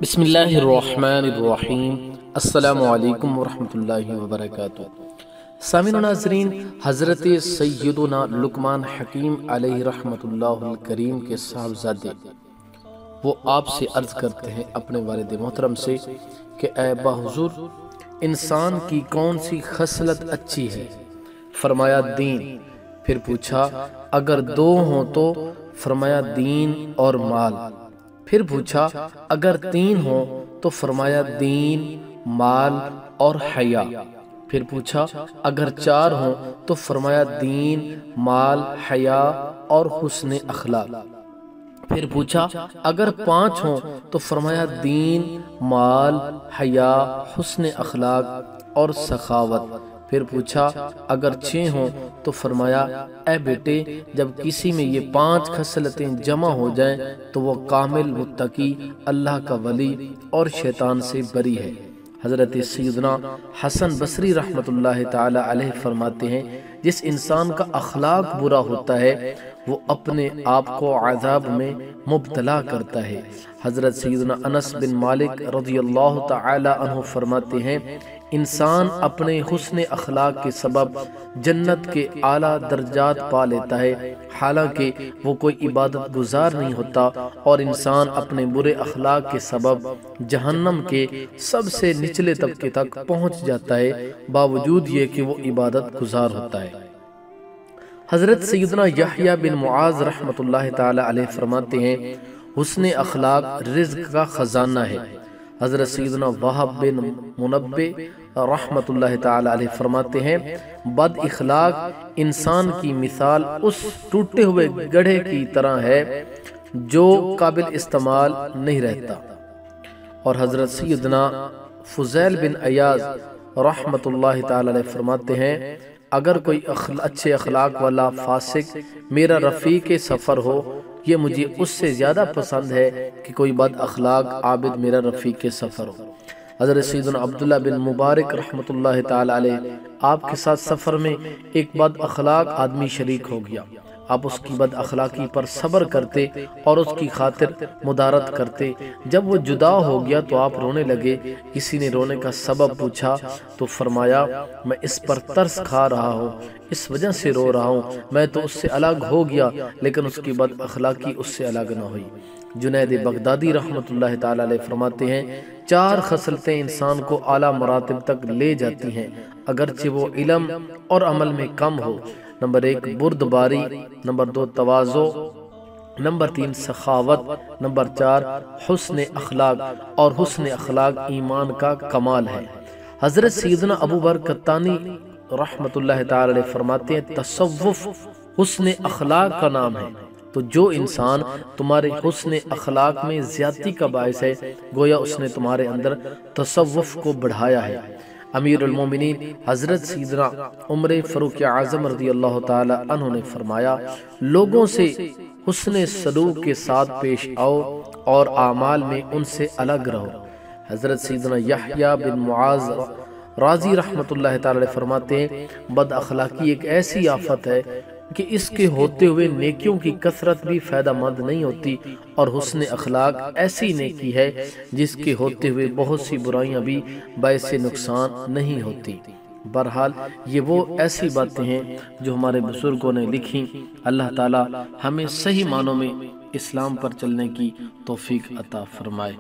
بسم اللہ الرحمن الرحیم۔ السلام علیکم ورحمۃ اللہ وبرکاتہ۔ سامعین و ناظرین، حضرت سیدنا لقمان حکیم علیہ رحمۃ اللہ الکریم کے صاحبزادے وہ آپ سے عرض کرتے ہیں اپنے والد محترم سے کہ اے بحضور، انسان کی کون سی خصلت اچھی ہے؟ فرمایا دین۔ پھر پوچھا اگر دو ہوں تو؟ فرمایا دین اور مال۔ پھر پوچھا اگر تین ہوں تو؟ فرمایا دین، مال اور حیا۔ پھر پوچھا اگر چار ہوں تو؟ فرمایا دین، مال، حیا اور حسن اخلاق۔ پھر پوچھا اگر پانچ ہوں تو؟ فرمایا دین، مال، حیا، حسن اخلاق اور سخاوت۔ پھر پوچھا اگر چھ ہوں تو؟ فرمایا اے بیٹے، جب کسی میں یہ پانچ خصلتیں جمع ہو جائیں تو وہ کامل متقی، اللہ کا ولی اور شیطان سے بری ہے۔ حضرت سیدنا حسن بصری رحمۃ اللہ تعالی علیہ فرماتے ہیں، جس انسان کا اخلاق برا ہوتا ہے وہ اپنے آپ کو عذاب میں مبتلا کرتا ہے۔ حضرت سیدنا انس بن مالک رضی اللہ تعالی عنہ فرماتے ہیں، انسان اپنے حسن اخلاق کے سبب جنت کے اعلیٰ درجات پا لیتا ہے، حالانکہ وہ کوئی عبادت گزار نہیں ہوتا، اور انسان اپنے برے اخلاق کے سبب جہنم کے سب سے نچلے طبقے تک پہنچ جاتا ہے، باوجود یہ کہ وہ عبادت گزار ہوتا ہے۔ حضرت سیدنا یحییٰ بن معاذ رحمۃ اللہ تعالی علیہ فرماتے ہیں، حسن اخلاق رزق کا خزانہ ہے۔ حضرت سیدنا وہب بن منبع رحمۃ اللہ تعالی علیہ فرماتے ہیں، بد اخلاق انسان کی مثال اس ٹوٹے ہوئے گڑھے کی طرح ہے جو قابل استعمال نہیں رہتا۔ اور حضرت سیدنا فضیل بن عیاض رحمۃ اللہ تعالی علیہ فرماتے ہیں، اگر کوئی اچھے اخلاق والا فاسق میرا رفیق سفر ہو، یہ مجھے اس سے زیادہ پسند ہے کہ کوئی بد اخلاق عابد میرا رفیق سفر ہو۔ حضرت سیدنا عبداللہ بن مبارک رحمۃ اللہ تعالی علیہ، آپ کے ساتھ سفر میں ایک بد اخلاق آدمی شریک ہو گیا۔ آپ اس کی بد اخلاقی پر صبر کرتے اور اس کی خاطر مدارت کرتے۔ جب وہ جدا ہو گیا تو آپ رونے لگے۔ کسی نے رونے کا سبب پوچھا تو فرمایا، میں اس پر ترس کھا رہا ہوں، اس وجہ سے رو رہا ہوں، میں تو اس سے الگ ہو گیا لیکن اس کی بد اخلاقی اس سے الگ نہ ہوئی۔ جنید بغدادی رحمۃ اللہ تعالی علیہ فرماتے ہیں، چار خصلتیں انسان کو اعلیٰ مراتب تک لے جاتی ہیں، اگرچہ وہ علم اور عمل میں کم ہو۔ نمبر ایک بردباری، نمبر دو تواضع، نمبر تین سخاوت، نمبر چار حسن اخلاق، اور حسن اخلاق ایمان کا کمال ہے۔ حضرت سیدنا ابو برکتانی رحمۃ اللہ تعالی علیہ فرماتے ہیں، تصوف حسن اخلاق کا نام ہے، تو جو انسان تمہارے حسن اخلاق میں زیادتی کا باعث ہے، گویا اس نے تمہارے اندر تصوف کو بڑھایا ہے۔ امیر المومنین حضرت سیدنا عمر فاروق اعظم رضی اللہ تعالی عنہ نے فرمایا، لوگوں سے حسن سلوک کے ساتھ پیش آؤ اور اعمال میں ان سے الگ رہو۔ حضرت سیدنا یحییٰ بن معاذ راضی رحمۃ اللہ تعالی فرماتے ہیں، بد اخلاقی ایک ایسی آفت ہے کہ اس کے ہوتے ہوئے نیکیوں کی کثرت بھی فائدہ مند نہیں ہوتی، اور حسن اخلاق ایسی نیکی ہے جس کے ہوتے ہوئے بہت سی برائیاں بھی باعث نقصان نہیں ہوتی۔ بہرحال یہ وہ ایسی باتیں ہیں جو ہمارے بزرگوں نے لکھی۔ اللہ تعالی ہمیں صحیح معنوں میں اسلام پر چلنے کی توفیق عطا فرمائے۔